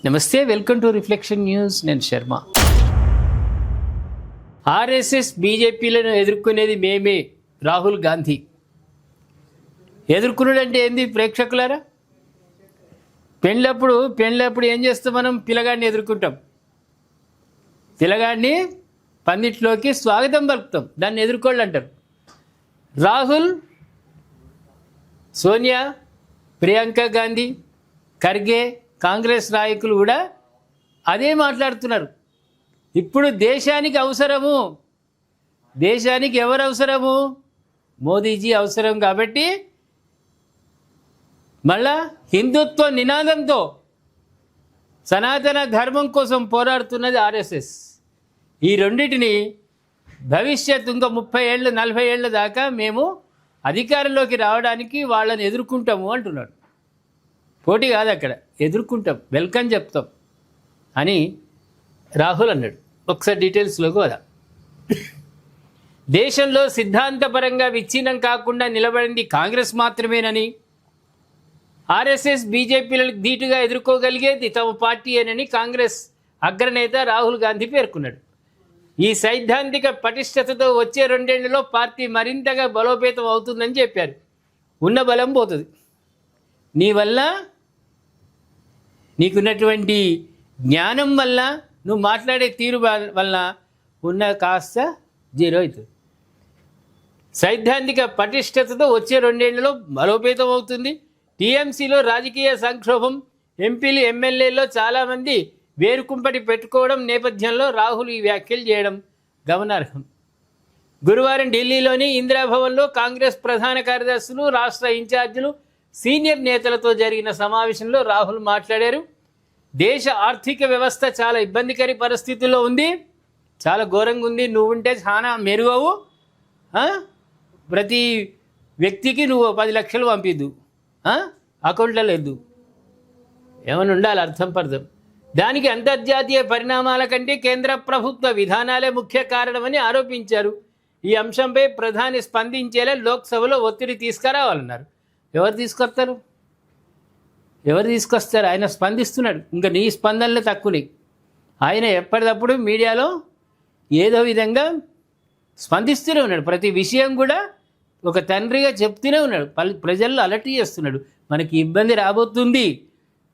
నమస్తే, welcome to reflection news. నేను Sharma. RSS బీజేపీలను ఎదుర్కొనేది మేమే. రాహుల్ గాంధీ. ఎదుర్కొన్నాడంటే ఏంది ప్రేక్షకులారా? పెళ్ళప్పుడు ఏం చేస్తాం మనం? పిల్లగాడిని ఎదుర్కొంటాం. పిల్లగాడిని పందిట్లోకి స్వాగతం పలుకుతాం. దాన్ని ఎదుర్కోళ్ళు అంటారు. రాహుల్, సోనియా, ప్రియాంక గాంధీ, ఖర్గే, కాంగ్రెస్ నాయకులు కూడా అదే మాట్లాడుతున్నారు. ఇప్పుడు దేశానికి అవసరము. దేశానికి ఎవరు అవసరము? మోదీజీ అవసరం. కాబట్టి మళ్ళా హిందుత్వ నినాదంతో సనాతన ధర్మం కోసం పోరాడుతున్నది ఆర్ఎస్ఎస్. ఈ రెండింటిని భవిష్యత్తు ఇంకో 30 ఏళ్ళు 40 ఏళ్ళ దాకా మేము అధికారంలోకి రావడానికి వాళ్ళని ఎదుర్కొంటాము అంటున్నాడు. పోటీ కాదు, అక్కడ ఎదుర్కొంటాం, వెల్కమ్ చెప్తాం అని రాహుల్ అన్నాడు. ఒకసారి డీటెయిల్స్లోకి వదా. దేశంలో సిద్ధాంతపరంగా విచ్ఛిన్నం కాకుండా నిలబడింది కాంగ్రెస్ మాత్రమేనని, ఆర్ఎస్ఎస్ బీజేపీలకు ధీటుగా ఎదుర్కోగలిగేది తమ పార్టీయేనని కాంగ్రెస్ అగ్రనేత రాహుల్ గాంధీ పేర్కొన్నాడు. ఈ సైద్ధాంతిక పటిష్టతతో వచ్చే 2 ఏళ్లలో పార్టీ మరింతగా బలోపేతం అవుతుందని చెప్పారు. ఉన్న బలం పోతుంది. నీ వల్ల, నీకున్నటువంటి జ్ఞానం వల్ల, నువ్వు మాట్లాడే తీరు వల్ల ఉన్న కాస్త జీరో అవుతుంది. సైద్ధాంతిక పటిష్టతతో వచ్చే 2 ఏళ్లలో బలోపేతం అవుతుంది. టీఎంసీలో రాజకీయ సంక్షోభం, ఎంపీలు ఎమ్మెల్యేల్లో చాలామంది వేరుకుంపటి పెట్టుకోవడం నేపథ్యంలో రాహుల్ ఈ వ్యాఖ్యలు చేయడం గమనార్హం. గురువారం ఢిల్లీలోని ఇందిరాభవన్లో కాంగ్రెస్ ప్రధాన కార్యదర్శులు, రాష్ట్ర ఇన్ఛార్జీలు, సీనియర్ నేతలతో జరిగిన సమావేశంలో రాహుల్ మాట్లాడారు. దేశ ఆర్థిక వ్యవస్థ చాలా ఇబ్బందికర పరిస్థితుల్లో ఉంది, చాలా ఘోరంగా ఉంది. నువ్వుంటే చాలా మెరుగవు. ప్రతి వ్యక్తికి నువ్వు 10 లక్షలు పంపిద్దు, అకౌంట్లో లేదు. ఏమైనా ఉండాలి అర్థం పర్థం. దానికి అంతర్జాతీయ పరిణామాల కంటే కేంద్ర ప్రభుత్వ విధానాలే ముఖ్య కారణమని ఆరోపించారు. ఈ అంశంపై ప్రధాని స్పందించేలా లోక్సభలో ఒత్తిడి తీసుకురావాలన్నారు. ఎవరు తీసుకొస్తారు? ఆయన స్పందిస్తున్నాడు. ఇంకా నీ స్పందనలే తక్కువని. ఆయన ఎప్పటికప్పుడు మీడియాలో ఏదో విధంగా స్పందిస్తూనే ఉన్నాడు. ప్రతి విషయం కూడా ఒక తండ్రిగా చెప్తూనే ఉన్నాడు. ప్రజల్లో అలర్ట్ చేస్తున్నాడు. మనకి ఇబ్బంది రాబోతుంది.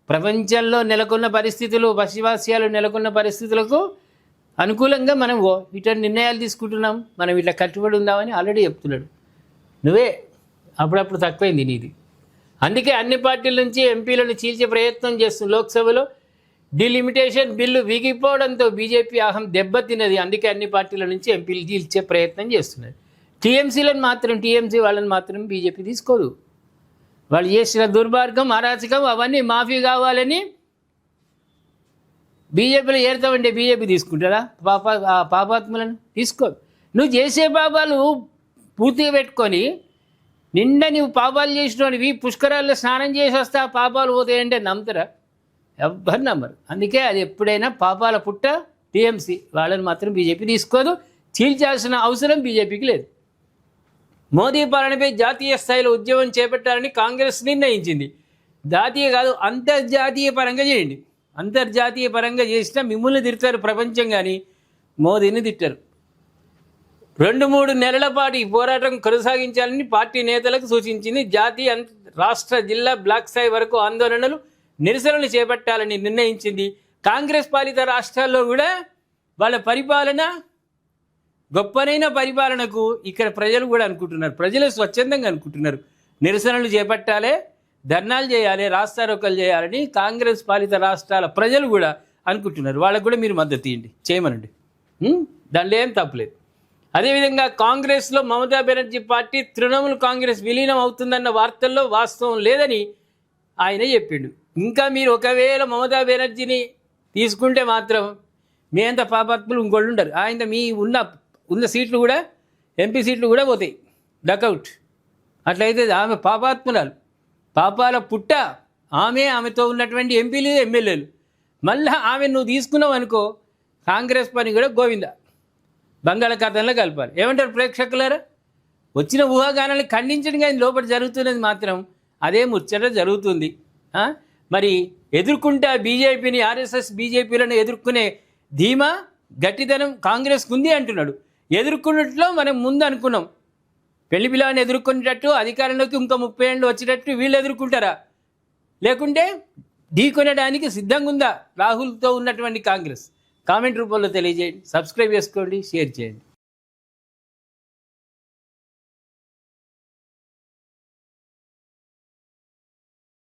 ప్రపంచంలో నెలకొన్న పరిస్థితులు, పశ్చిమాసియాలో నెలకొన్న పరిస్థితులకు అనుకూలంగా మనం ఇటువంటి నిర్ణయాలు తీసుకుంటున్నాం, మనం ఇట్లా కట్టుబడి ఉందామని ఆల్రెడీ చెప్తున్నాడు. నువ్వే అప్పుడప్పుడు తక్కువైంది నీది. అందుకే అన్ని పార్టీల నుంచి ఎంపీలను చీల్చే ప్రయత్నం చేస్తుంది. లోక్సభలో డిలిమిటేషన్ బిల్లు వీగిపోవడంతో బీజేపీ అహం దెబ్బతిన్నది. అందుకే అన్ని పార్టీల నుంచి ఎంపీలు చీల్చే ప్రయత్నం చేస్తున్నది. టీఎంసీ వాళ్ళని మాత్రం బీజేపీ తీసుకోదు. వాళ్ళు చేసిన దుర్మార్గం, అరాచకం అవన్నీ మాఫీ కావాలని బీజేపీలో ఏరుతామంటే బీజేపీ తీసుకుంటారా? పాపాత్ములను తీసుకో. నువ్వు చేసే పాపాలు పూర్తిగా పెట్టుకొని నిండా నువ్వు పాపాలు చేసినవి పుష్కరాల్లో స్నానం చేసి వస్తే ఆ పాపాలు పోతాయంటే నమ్ముతారా? ఎవ్వరు నమ్మరు. అందుకే అది ఎప్పుడైనా పాపాల పుట్ట టీఎంసీ. వాళ్ళని మాత్రం బీజేపీ తీసుకోదు. చీల్చాల్సిన అవసరం బీజేపీకి లేదు. మోదీ పాలనపై జాతీయ స్థాయిలో ఉద్యమం చేపట్టాలని కాంగ్రెస్ నిర్ణయించింది. జాతీయ కాదు, అంతర్జాతీయ పరంగా చేయండి. అంతర్జాతీయ పరంగా చేసినా మిమ్మల్ని తిడతారు ప్రపంచం, కానీ మోదీని తిట్టారు. 2-3 నెలల పాటు ఈ పోరాటం కొనసాగించాలని పార్టీ నేతలకు సూచించింది. జాతీయ, రాష్ట్ర, జిల్లా, బ్లాక్ స్థాయి వరకు ఆందోళనలు, నిరసనలు చేపట్టాలని నిర్ణయించింది. కాంగ్రెస్ పాలిత రాష్ట్రాల్లో కూడా వాళ్ళ పరిపాలన గొప్పనైన పరిపాలనకు ఇక్కడ ప్రజలు కూడా అనుకుంటున్నారు. ప్రజలు స్వచ్ఛందంగా అనుకుంటున్నారు. నిరసనలు చేపట్టాలి, ధర్నాలు చేయాలి, రాస్తారోకలు చేయాలని కాంగ్రెస్ పాలిత రాష్ట్రాల ప్రజలు కూడా అనుకుంటున్నారు. వాళ్ళకు కూడా మీరు మద్దతు ఇవ్వండి, చేయమనండి. దాంట్లో ఏం తప్పలేదు. అదేవిధంగా కాంగ్రెస్లో మమతా బెనర్జీ పార్టీ తృణమూల్ కాంగ్రెస్ విలీనం అవుతుందన్న వార్తల్లో వాస్తవం లేదని ఆయన చెప్పిండు. ఇంకా మీరు ఒకవేళ మమతా బెనర్జీని తీసుకుంటే మాత్రం మీ అంత పాపాత్ములు ఇంకోళ్ళు ఉండరు. ఆయన మీ ఉన్న సీట్లు కూడా, ఎంపీ సీట్లు కూడా పోతాయి, డకౌట్. అట్లయితే ఆమె పాపాత్మురాలు, పాపాల పుట్ట ఆమెతో ఉన్నటువంటి ఎంపీలు, ఎమ్మెల్యేలు. మళ్ళీ ఆమె నువ్వు తీసుకున్నావు అనుకో, కాంగ్రెస్ పని కూడా గోవింద, బంగాళాఖాతంలో కలపాలి. ఏమంటారు ప్రేక్షకులారా? వచ్చిన ఊహాగానాన్ని ఖండించడం కానీ లోపల జరుగుతున్నది మాత్రం అదే ముచ్చట జరుగుతుంది. మరి ఎదుర్కొంటే బీజేపీని, ఆర్ఎస్ఎస్ బీజేపీలను ఎదుర్కొనే ధీమా గట్టిదనం కాంగ్రెస్కు ఉంది అంటున్నాడు. ఎదుర్కొన్నట్లో మనం ముందు అనుకున్నాం. పెళ్లి పిల్లని ఎదుర్కొనేటట్టు అధికారంలోకి ఇంకా 30 ఏళ్ళు వచ్చేటట్టు వీళ్ళు ఎదుర్కొంటారా? లేకుంటే ఢీకొనడానికి సిద్ధంగా ఉందా రాహుల్తో ఉన్నటువంటి కాంగ్రెస్? కామెంట్ రూపంలో తెలియజేయండి. సబ్స్క్రైబ్ చేసుకోండి, షేర్ చేయండి.